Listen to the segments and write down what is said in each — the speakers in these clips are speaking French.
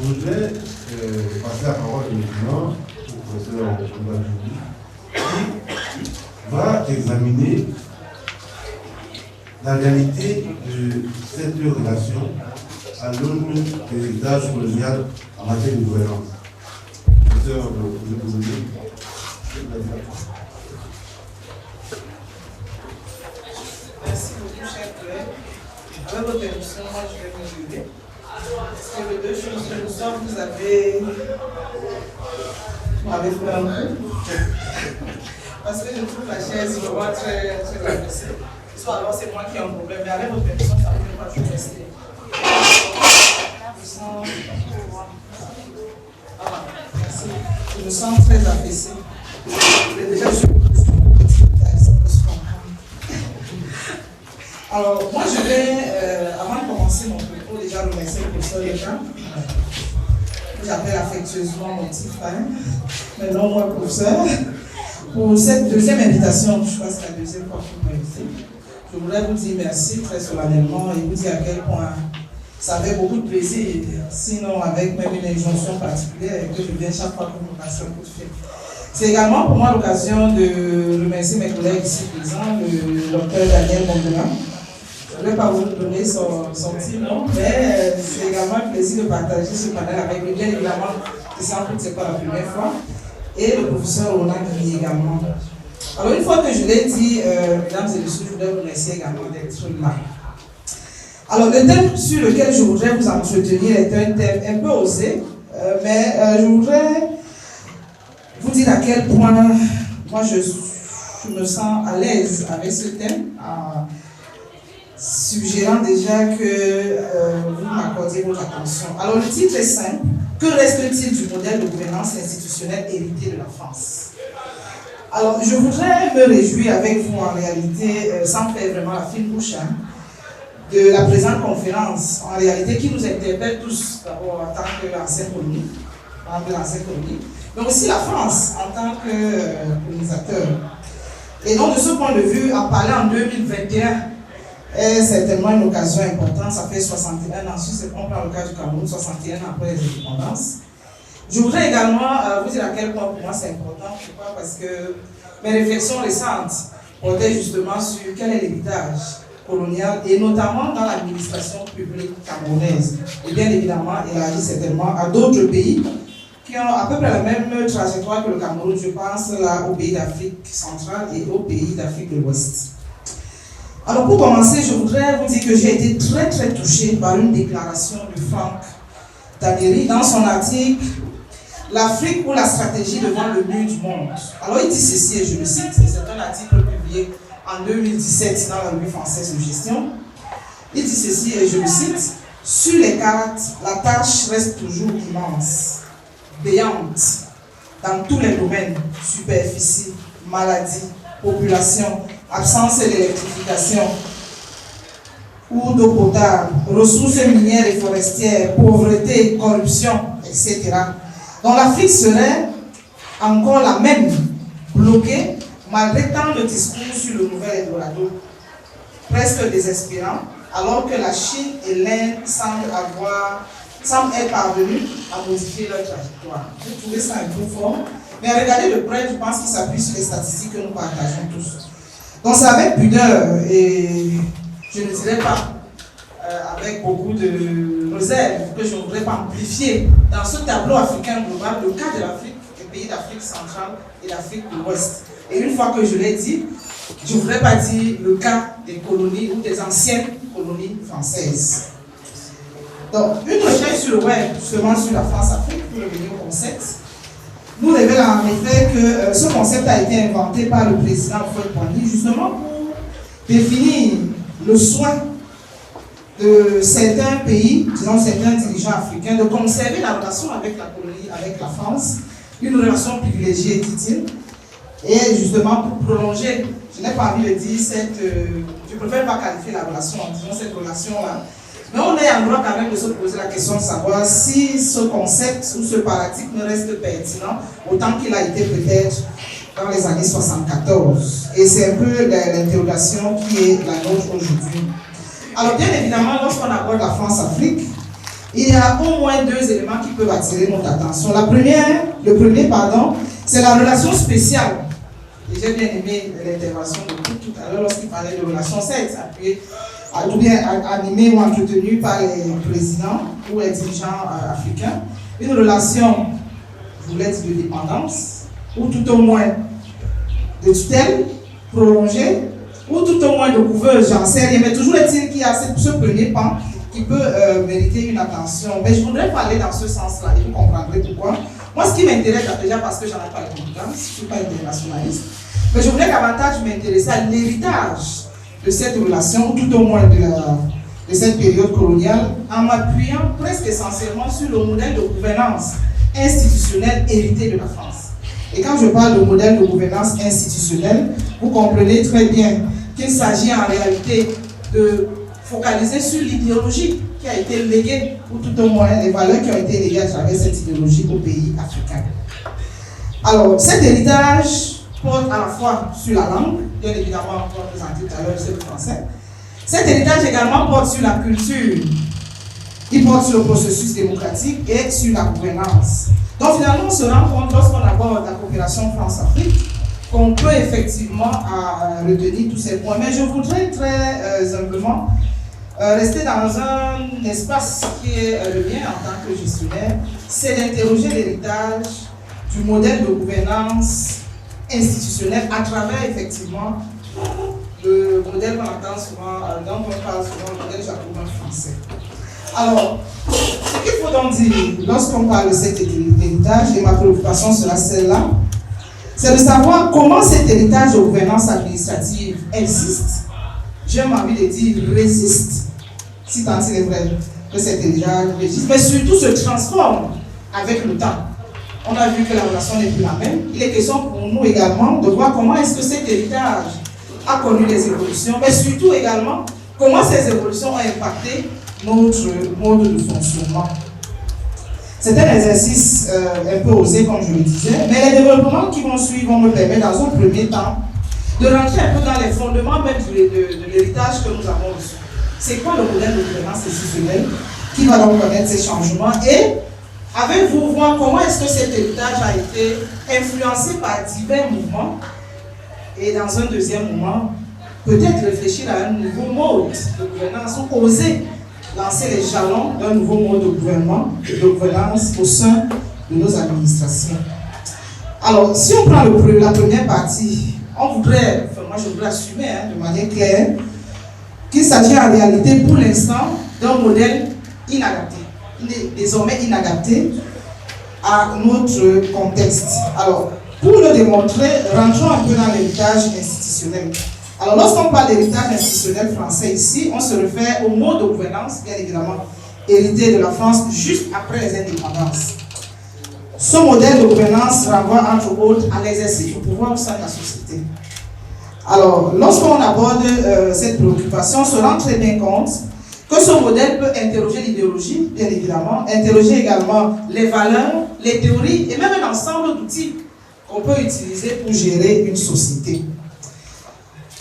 voudrais passer la parole maintenant au professeur Oubajouli, qui va examiner la réalité de cette relation à l'aune des héritages coloniales en matière de gouvernance. Professeur Oubajouli. Merci beaucoup, chers collègues. Avec votre permission, moi je vais vous aider. Parce que les deux choses que nous sommes, vous m'avez fait un coup. Parce que je trouve la chaise vraiment très, très agressive. Soit alors c'est moi qui ai un problème, mais avec votre permission, ça ne peut pas toujours rester. Merci. Je me sens très affaissée. Déjà, je suis alors, moi je vais, avant de commencer mon propos, déjà remercier le professeur Léjean, que j'appelle affectueusement mon petit frère, maintenant moi professeur, pour cette deuxième invitation. Je crois que c'est la deuxième fois que vous m'invitez. Je voudrais vous dire merci très solennellement et vous dire à quel point ça fait beaucoup de plaisir, sinon avec même une injonction particulière que je viens chaque fois que vous passez un coup de fil. C'est également pour moi l'occasion de remercier mes collègues ici présents, le docteur Daniel Mondela. Je ne vais pas vous donner son petit nom, mais c'est également un plaisir de partager ce panel avec lui. Bien évidemment, c'est pas la première fois. Et le professeur Roland Guy également. Alors, une fois que je l'ai dit, mesdames et messieurs, je voudrais vous remercier également d'être là. Alors, le thème sur lequel je voudrais vous entretenir est un thème un peu osé, mais je voudrais vous dire à quel point moi je me sens à l'aise avec ce thème, en suggérant déjà que vous m'accordiez votre attention. Alors le titre est simple: que reste-t-il du modèle de gouvernance institutionnelle hérité de la France? Alors je voudrais me réjouir avec vous en réalité, sans faire vraiment la fine bouche, de la présente conférence, en réalité qui nous interpelle tous, d'abord en tant qu'ancienne colonie, mais aussi la France en tant que colonisateur. Et donc de ce point de vue, en parler en 2021 est certainement une occasion importante. Ça fait 61 ans, si c'est on prend le cas du Cameroun, 61 ans après les indépendances. Je voudrais également vous dire à quel point pour moi c'est important. Pourquoi? Parce que mes réflexions récentes portaient justement sur quel est l'héritage colonial et notamment dans l'administration publique camerounaise. Et bien évidemment, élargi certainement à d'autres pays qui ont à peu près la même trajectoire que le Cameroun. Je pense là aux pays d'Afrique centrale et aux pays d'Afrique de l'Ouest. Alors pour commencer, je voudrais vous dire que j'ai été très très touchée par une déclaration de Franck Taneri dans son article « L'Afrique ou la stratégie devant le mur du monde ». Alors il dit ceci, et je le cite, c'est un article publié en 2017 dans la revue française de gestion. Il dit ceci, et je le cite: « Sur les cartes, la tâche reste toujours immense, béante, dans tous les domaines, superficie, maladie, population, absence d'électrification ou d'eau potable, ressources minières et forestières, pauvreté, corruption, etc. Donc l'Afrique serait encore la même, bloquée, malgré tant de discours sur le nouvel Eldorado, presque désespérant, alors que la Chine et l'Inde semblent être parvenus à modifier leur trajectoire. Vous trouvez ça un peu fort, mais regardez de près, je pense qu'il s'appuie sur les statistiques que nous partageons tous. Donc c'est avec pudeur et je ne dirais pas avec beaucoup de réserve que je voudrais pas amplifier dans ce tableau africain global le cas de l'Afrique, des pays d'Afrique centrale et d'Afrique de l'Ouest. Et une fois que je l'ai dit, je ne voudrais pas dire le cas des colonies ou des anciennes colonies françaises. Donc, une recherche sur le web, justement sur la France-Afrique, pour revenir au concept, nous révèle en effet que ce concept a été inventé par le président Houphouët-Boigny justement pour définir le soin de certains pays, disons certains dirigeants africains, de conserver la relation avec la colonie, avec la France, une relation privilégiée, dit-il, et justement pour prolonger, je n'ai pas envie de dire je ne préfère pas qualifier la relation, disons cette relation-là, mais on est en droit quand même de se poser la question de savoir si ce concept ou ce paradigme reste pertinent autant qu'il a été peut-être dans les années 74. Et c'est un peu l'interrogation qui est la nôtre aujourd'hui. Alors bien évidemment, lorsqu'on aborde la France-Afrique, il y a au moins deux éléments qui peuvent attirer notre attention. Le premier, c'est la relation spéciale. Et j'ai bien aimé l'intervention de tout à l'heure lorsqu'il parlait de relations sexes, ou bien animées ou entretenues par les présidents ou les dirigeants africains. Une relation, je voulais dire, de dépendance, ou tout au moins de tutelle prolongée, ou tout au moins de couveuse, j'en sais rien. Mais toujours est-il qu'il y a ce premier pan qui peut mériter une attention. Mais je voudrais parler dans ce sens-là, et vous comprendrez pourquoi. Moi, ce qui m'intéresse, déjà parce que j'en ai pas les compétences, je ne suis pas internationaliste, mais je voudrais davantage m'intéresser à l'héritage de cette relation, ou tout au moins de cette période coloniale, en m'appuyant presque essentiellement sur le modèle de gouvernance institutionnelle hérité de la France. Et quand je parle de modèle de gouvernance institutionnelle, vous comprenez très bien qu'il s'agit en réalité de focaliser sur l'idéologie qui a été léguée, ou tout au moins les valeurs qui ont été léguées à travers cette idéologie aux pays africains. Alors, cet héritage porte à la fois sur la langue, bien évidemment, on va présenter tout à l'heure, c'est le français. Cet héritage également porte sur la culture, il porte sur le processus démocratique et sur la gouvernance. Donc finalement, on se rend compte lorsqu'on aborde la coopération France-Afrique qu'on peut effectivement retenir tous ces points. Mais je voudrais très humblement rester dans un espace qui est le mien en tant que gestionnaire, c'est d'interroger l'héritage du modèle de gouvernance institutionnelle à travers effectivement le modèle qu'on entend souvent, dont on parle souvent, le modèle jacobin français. Alors, ce qu'il faut donc dire lorsqu'on parle de cet héritage, et ma préoccupation sera celle-là, c'est de savoir comment cet héritage de gouvernance administrative existe, j'ai envie de dire résiste, si tant il est vrai que cet héritage résiste, mais surtout se transforme avec le temps. On a vu que la relation n'est plus la même. Il est question pour nous également de voir comment est-ce que cet héritage a connu des évolutions, mais surtout également comment ces évolutions ont impacté notre mode de fonctionnement. C'est un exercice un peu osé, comme je le disais, mais les développements qui vont suivre vont me permettre, dans un premier temps, de rentrer un peu dans les fondements même de l'héritage que nous avons reçu. C'est quoi le modèle de gouvernance institutionnelle qui va donc connaître ces changements et avec vous voir comment est-ce que cet héritage a été influencé par divers mouvements et dans un deuxième moment, peut-être réfléchir à un nouveau mode de gouvernance ou oser lancer les jalons d'un nouveau mode de gouvernance au sein de nos administrations. Alors, si on prend la première partie, moi je voudrais assumer de manière claire qu'il s'agit en réalité pour l'instant d'un modèle inadapté, désormais inadapté à notre contexte. Alors, pour le démontrer, rentrons un peu dans l'héritage institutionnel. Alors, lorsqu'on parle d'héritage institutionnel français ici, on se réfère au mode de gouvernance, bien évidemment, hérité de la France juste après les indépendances. Ce modèle de gouvernance renvoie entre autres à l'exercice du pouvoir au sein de la société. Alors, lorsqu'on aborde cette préoccupation, on se rend très bien compte que ce modèle peut interroger l'idéologie, bien évidemment, interroger également les valeurs, les théories et même un ensemble d'outils qu'on peut utiliser pour gérer une société.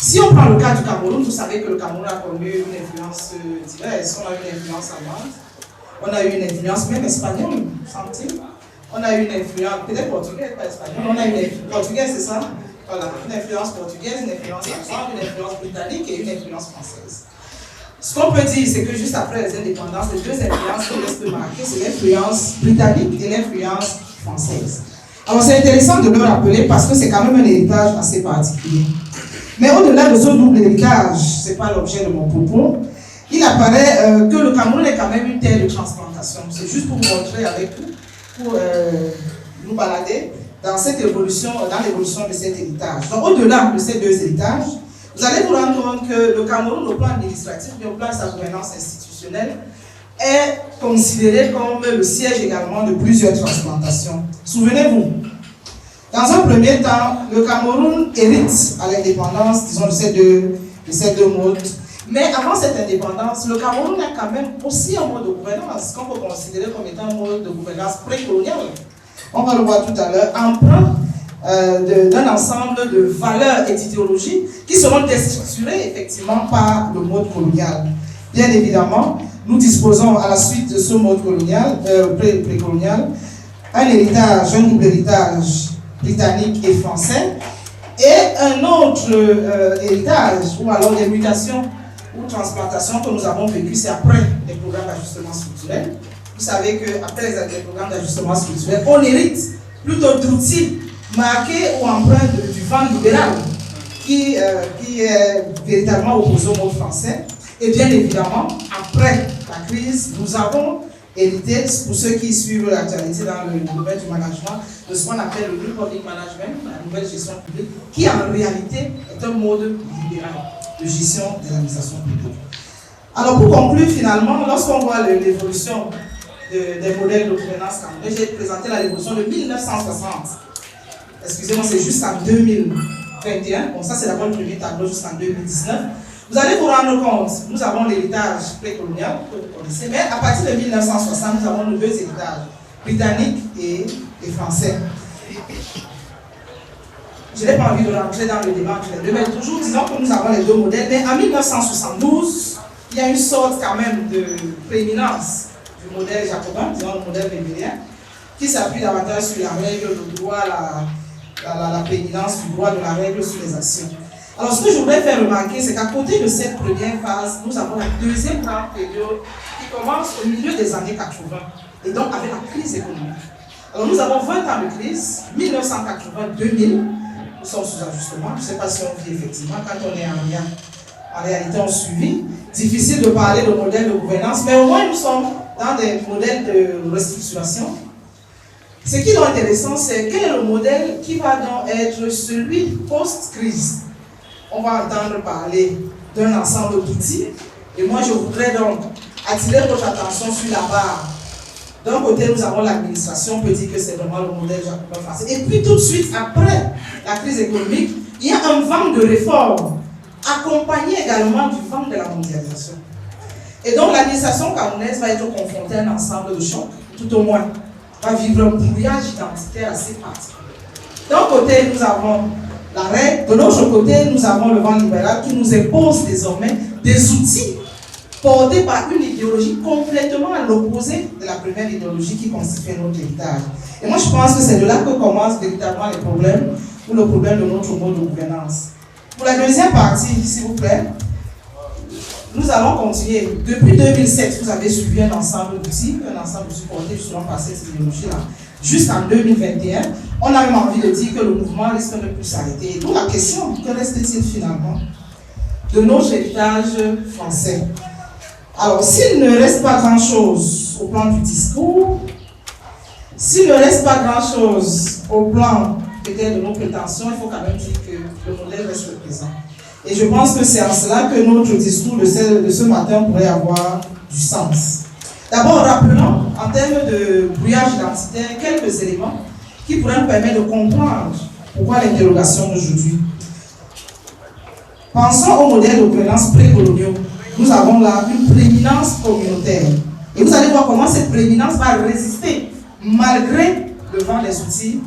Si on prend le cas du Cameroun, vous savez que le Cameroun a connu une influence diverse. On a eu une influence allemande, on a eu une influence même espagnole, semble-t-il. On a eu une influence, peut-être portugaise, pas espagnole, on a eu une influence portugaise, c'est ça? Voilà, une influence portugaise, une influence allemande, une influence britannique et une influence française. Ce qu'on peut dire, c'est que juste après les indépendances, les deux influences qui restent marquées, c'est l'influence britannique et l'influence française. Alors c'est intéressant de le rappeler parce que c'est quand même un héritage assez particulier. Mais au-delà de ce double héritage, ce n'est pas l'objet de mon propos, il apparaît que le Cameroun est quand même une terre de transplantation. C'est juste pour vous montrer avec vous, pour nous balader dans cette évolution, dans l'évolution de cet héritage. Donc au-delà de ces deux héritages, vous allez vous rendre compte que le Cameroun, au plan administratif, mais au plan de sa gouvernance institutionnelle, est considéré comme le siège également de plusieurs transplantations. Souvenez-vous, dans un premier temps, le Cameroun hérite à l'indépendance, disons, de ces deux modes. Mais avant cette indépendance, le Cameroun a quand même aussi un mode de gouvernance qu'on peut considérer comme étant un mode de gouvernance précolonial. On va le voir tout à l'heure, emprunt d'un ensemble de valeurs et d'idéologies qui seront déstructurées effectivement par le mode colonial. Bien évidemment, nous disposons à la suite de ce mode colonial, précolonial, un héritage, un double héritage britannique et français, et un autre héritage, ou alors des mutations ou transplantations que nous avons vécues, c'est après les programmes d'ajustement structurel. Vous savez qu'après les programmes d'ajustement structurel, on hérite plutôt d'outils marqués ou empreints du vent libéral qui est véritablement opposé au mode français. Et bien évidemment, après la crise, nous avons hérité, pour ceux qui suivent l'actualité dans le domaine du management, de ce qu'on appelle le New Public Management, la nouvelle gestion publique, qui en réalité est un mode libéral de gestion de l'administration publique. Alors pour conclure, finalement, lorsqu'on voit l'évolution des modèles de gouvernance camerounais, j'ai présenté la révolution de 1960. Excusez-moi, c'est jusqu'en 2021. Bon, ça c'est d'abord le premier tableau jusqu'en 2019. Vous allez vous rendre compte, nous avons l'héritage précolonial que vous connaissez, mais à partir de 1960, nous avons nos deux héritages, britanniques et français. Je n'ai pas envie de rentrer dans le débat entre les deux, mais toujours disons que nous avons les deux modèles. Mais en 1972, il y a une sorte quand même de prééminence du modèle jacobin, disons le modèle wébérien, qui s'appuie davantage sur la règle, le droit, la prééminence du droit de la règle sur les actions. Alors, ce que je voudrais faire remarquer, c'est qu'à côté de cette première phase, nous avons la deuxième grande période qui commence au milieu des années 80, et donc avec la crise économique. Alors, nous avons 20 ans de crise, 1980-2000, nous sommes sous ajustement, je ne sais pas si on vit effectivement, quand on est en réalité on suivi. Difficile de parler de modèle de gouvernance, mais au moins nous sommes dans des modèles de restructuration. Ce qui est intéressant, c'est quel est le modèle qui va donc être celui post-crise. On va entendre parler d'un ensemble d'outils. Et moi, je voudrais donc attirer votre attention sur la barre. D'un côté, nous avons l'administration, on peut dire que c'est vraiment le modèle jacobin français. Et puis tout de suite, après la crise économique, il y a un vent de réforme, accompagné également du vent de la mondialisation. Et donc, l'administration camerounaise va être confrontée à un ensemble de chocs, tout au moins, va vivre un brouillage identitaire assez particulier. D'un côté, nous avons la règle, de l'autre côté, nous avons le vent libéral qui nous impose désormais des outils portés par une idéologie complètement à l'opposé de la première idéologie qui constituait notre héritage. Et moi, je pense que c'est de là que commencent véritablement les problèmes, ou le problème de notre mode de gouvernance. Pour la deuxième partie, s'il vous plaît, nous allons continuer. Depuis 2007, vous avez suivi un ensemble d'outils, portés justement par cette idéologie-là, jusqu'en 2021. On a même envie de dire que le mouvement risque de ne plus s'arrêter. Et donc la question, que reste-t-il finalement de notre héritage français? Alors, s'il ne reste pas grand-chose au plan du discours, s'il ne reste pas grand-chose au plan peut-être de nos prétentions, il faut quand même dire que le modèle reste présent. Et je pense que c'est en cela que notre discours de ce matin pourrait avoir du sens. D'abord, rappelons, en termes de brouillage identitaire, quelques éléments qui pourraient nous permettre de comprendre pourquoi l'interrogation d'aujourd'hui. Pensons au modèle de gouvernance précoloniaux. Nous avons là une prééminence communautaire. Et vous allez voir comment cette prééminence va résister malgré le vent des outils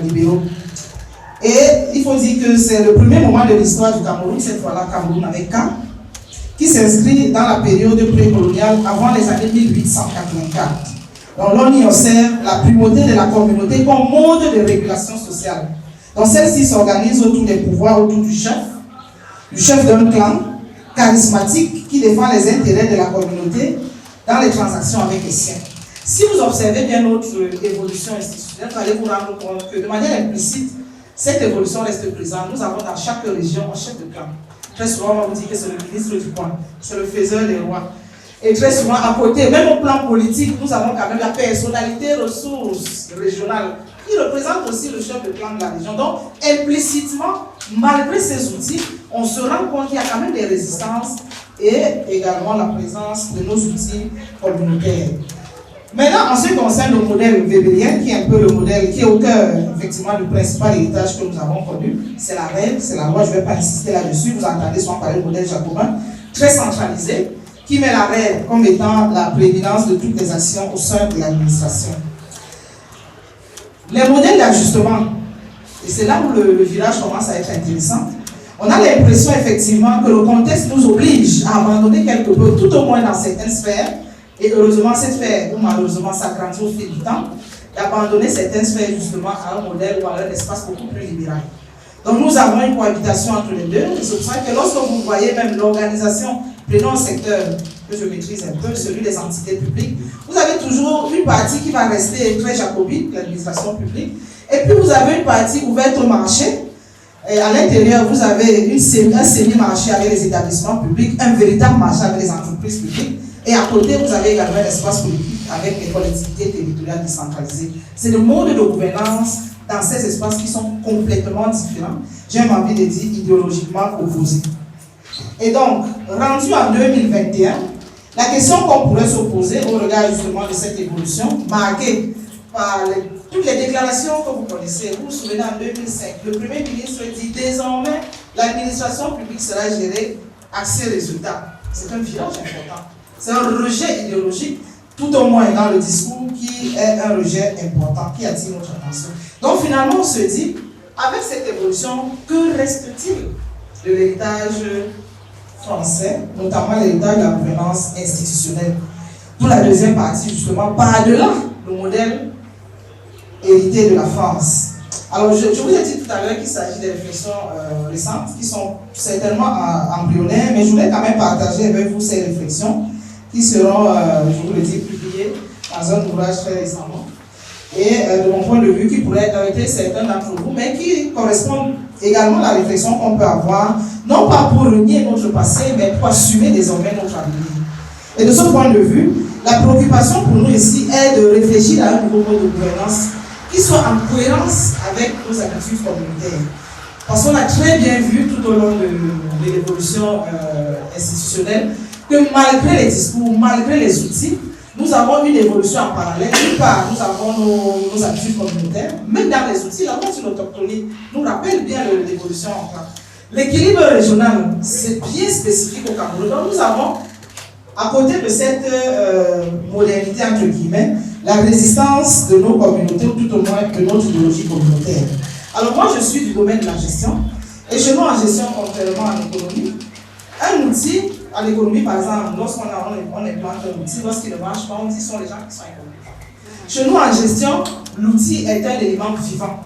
libéraux. Et il faut dire que c'est le premier moment de l'histoire du Cameroun, cette fois-là Cameroun avec K, qui s'inscrit dans la période précoloniale avant les années 1884. Donc l'on y observe la primauté de la communauté comme mode de régulation sociale. Donc celle-ci s'organise autour des pouvoirs, autour du chef d'un clan charismatique qui défend les intérêts de la communauté dans les transactions avec les siens. Si vous observez bien notre évolution institutionnelle, vous allez vous rendre compte que de manière implicite, cette évolution reste présente. Nous avons dans chaque région un chef de clan. Très souvent, on va vous dire que c'est le ministre du coin, c'est le faiseur des rois. Et très souvent, à côté, même au plan politique, nous avons quand même la personnalité ressource régionale qui représente aussi le chef de clan de la région. Donc, implicitement, malgré ces outils, on se rend compte qu'il y a quand même des résistances et également la présence de nos outils communautaires. Maintenant, en ce qui concerne le modèle wébérien, qui est un peu le modèle qui est au cœur, effectivement, du principal héritage que nous avons connu, c'est la règle, c'est la loi, je ne vais pas insister là-dessus, vous entendez souvent parler du modèle jacobin, très centralisé, qui met la règle comme étant la prééminence de toutes les actions au sein de l'administration. Les modèles d'ajustement, et c'est là où le virage commence à être intéressant, on a l'impression effectivement que le contexte nous oblige à abandonner quelque peu, tout au moins dans certaines sphères, et heureusement cette sphère, ou malheureusement s'agrandit au fil du temps, d'abandonner certaines sphères justement à un modèle ou à un espace beaucoup plus libéral. Donc nous avons une cohabitation entre les deux, et c'est pour ça que lorsque vous voyez même l'organisation, prenons un secteur que je maîtrise un peu, celui des entités publiques, vous avez toujours une partie qui va rester très jacobite, l'administration publique, et puis vous avez une partie ouverte au marché, et à l'intérieur vous avez un semi-marché avec les établissements publics, un véritable marché avec les entreprises publiques, et à côté vous avez également un espace politique avec les collectivités territoriales décentralisées. C'est le mode de gouvernance dans ces espaces qui sont complètement différents, j'ai même envie de dire idéologiquement opposés. Et donc, rendu en 2021, la question qu'on pourrait se poser au regard justement de cette évolution, marquée par toutes les déclarations que vous connaissez, vous vous souvenez en 2005, le Premier ministre dit désormais l'administration publique sera gérée axée résultat. C'est un virage important. C'est un rejet idéologique, tout au moins dans le discours, qui est un rejet important, qui attire notre attention. Donc finalement, on se dit, avec cette évolution, que reste-t-il de l'héritage français, notamment l'héritage de la gouvernance institutionnelle? D'où la deuxième partie, justement, par-delà le modèle hérité de la France. Alors, je vous ai dit tout à l'heure qu'il s'agit de réflexions récentes, qui sont certainement embryonnaires, mais je voulais quand même partager avec vous ces réflexions, qui seront, je vous le dis, publiées dans un ouvrage très récemment. Et de mon point de vue, qui pourrait heurter certains d'entre vous, mais qui correspondent également à la réflexion qu'on peut avoir, non pas pour renier notre passé, mais pour assumer désormais notre avenir. Et de ce point de vue, la préoccupation pour nous ici est de réfléchir à un nouveau mode de gouvernance qui soit en cohérence avec nos habitudes communautaires. Parce qu'on a très bien vu tout au long de l'évolution institutionnelle que malgré les discours, malgré les outils, nous avons une évolution en parallèle. D'une part, nous avons nos habitudes communautaires, même dans les outils, la loi sur l'autochtonie nous rappelle bien l'évolution en place. L'équilibre régional, c'est bien spécifique au Cameroun. Donc nous avons, à côté de cette modernité, entre guillemets, la résistance de nos communautés, ou tout au moins de notre idéologie communautaire. Alors moi, je suis du domaine de la gestion, et chez nous en gestion, contrairement en économie, un outil, en économie par exemple, lorsqu'on implante un outil, lorsqu'il ne marche pas, on dit que ce sont les gens qui sont incompétents. Chez nous en gestion, l'outil est un élément vivant.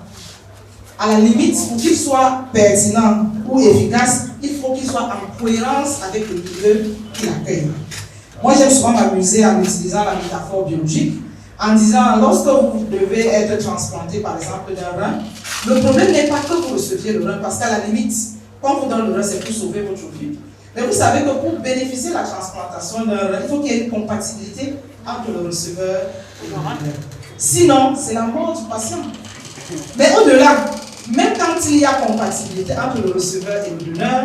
À la limite, pour qu'il soit pertinent ou efficace, il faut qu'il soit en cohérence avec le milieu qu'il accueille. Moi, j'aime souvent m'amuser en utilisant la métaphore biologique, en disant, lorsque vous devez être transplanté, par exemple, d'un rein, le problème n'est pas que vous receviez le rein, parce qu'à la limite, quand on vous donne le rein, c'est pour sauver votre vie. Mais vous savez que pour bénéficier de la transplantation d'un rein, il faut qu'il y ait une compatibilité entre le receveur et le donneur. Sinon, c'est la mort du patient. Mais au-delà, même quand il y a compatibilité entre le receveur et le donneur,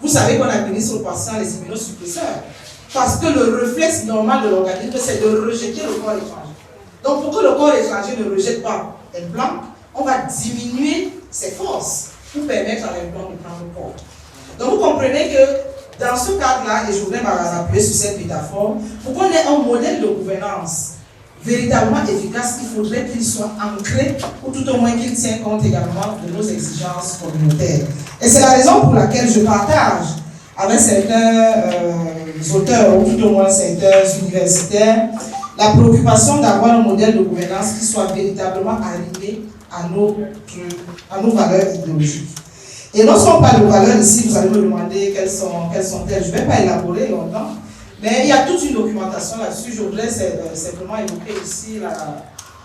vous savez qu'on administre au patient les immunosuppresseurs. Parce que le réflexe normal de l'organisme, c'est de rejeter le corps étranger. Donc pour que le corps étranger ne rejette pas l'implant, on va diminuer ses forces pour permettre à l'implant de prendre le corps. Donc vous comprenez que dans ce cadre-là, et je voudrais m'appuyer sur cette métaphore, pour qu'on ait un modèle de gouvernance véritablement efficace, il faudrait qu'il soit ancré, ou tout au moins qu'il tienne compte également de nos exigences communautaires. Et c'est la raison pour laquelle je partage avec certains auteurs, ou tout au moins certains universitaires, la préoccupation d'avoir un modèle de gouvernance qui soit véritablement aligné à nos valeurs idéologiques. Et lorsqu'on parle de valeurs ici, vous allez me demander quelles sont-elles. Je ne vais pas élaborer longtemps, mais il y a toute une documentation là-dessus. Je voudrais simplement évoquer ici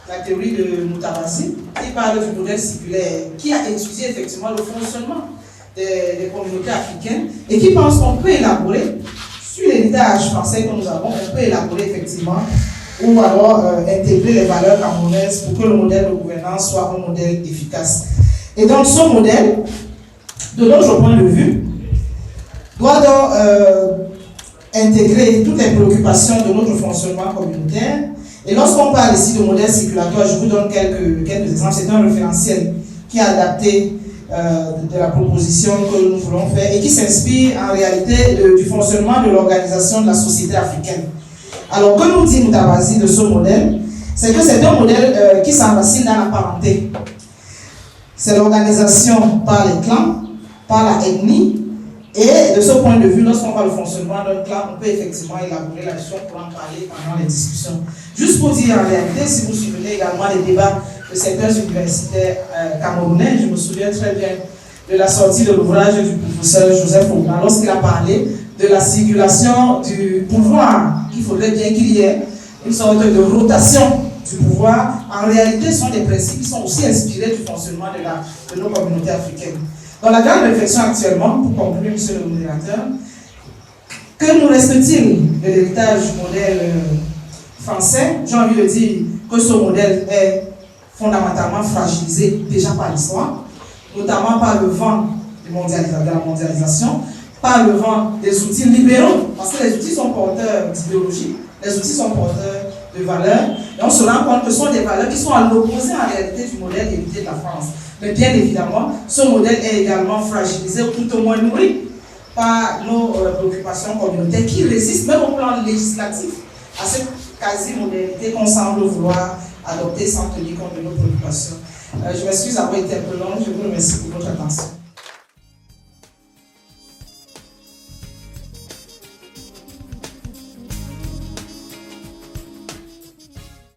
la théorie de Mutawazi, qui parle du modèle circulaire, qui a étudié effectivement le fonctionnement des communautés africaines et qui pense qu'on peut élaborer sur l'héritage français que nous avons, on peut élaborer effectivement ou alors intégrer les valeurs camerounaises pour que le modèle de gouvernance soit un modèle efficace. Et donc ce modèle, de notre point de vue, doit donc intégrer toutes les préoccupations de notre fonctionnement communautaire. Et lorsqu'on parle ici de modèle circulatoire, je vous donne quelques exemples. C'est un référentiel qui est adapté de la proposition que nous voulons faire et qui s'inspire en réalité du fonctionnement de l'organisation de la société africaine. Alors, que nous dit Mutawazi de ce modèle? C'est que c'est un modèle qui s'enracine dans la parenté. C'est l'organisation par les clans, par la ethnie. Et de ce point de vue, lorsqu'on voit le fonctionnement d'un clan, on peut effectivement élaborer la question pour en parler pendant les discussions. Juste pour dire en réalité, si vous suivez également les débats de certains universitaires camerounais, je me souviens très bien de la sortie de l'ouvrage du professeur Joseph Ouna, lorsqu'il a parlé de la circulation du pouvoir, qu'il faudrait bien qu'il y ait une sorte de rotation du pouvoir. En réalité, ce sont des principes qui sont aussi inspirés du fonctionnement de nos communautés africaines. Dans la grande réflexion actuellement, pour conclure, monsieur le modérateur, que nous reste-t-il de l'héritage du modèle français? J'ai envie de dire que ce modèle est fondamentalement fragilisé déjà par l'histoire, notamment par le vent de la mondialisation, par le vent des outils libéraux, parce que les outils sont porteurs d'idéologie, les outils sont porteurs de valeurs, et on se rend compte que ce sont des valeurs qui sont à l'opposé en réalité du modèle hérité de la France. Mais bien évidemment, ce modèle est également fragilisé, ou tout au moins nourri, par nos préoccupations communautaires qui résistent même au plan législatif à cette quasi-modernité qu'on semble vouloir adopter sans tenir compte de nos préoccupations. Je m'excuse d'avoir été un peu long, je vous remercie pour votre attention.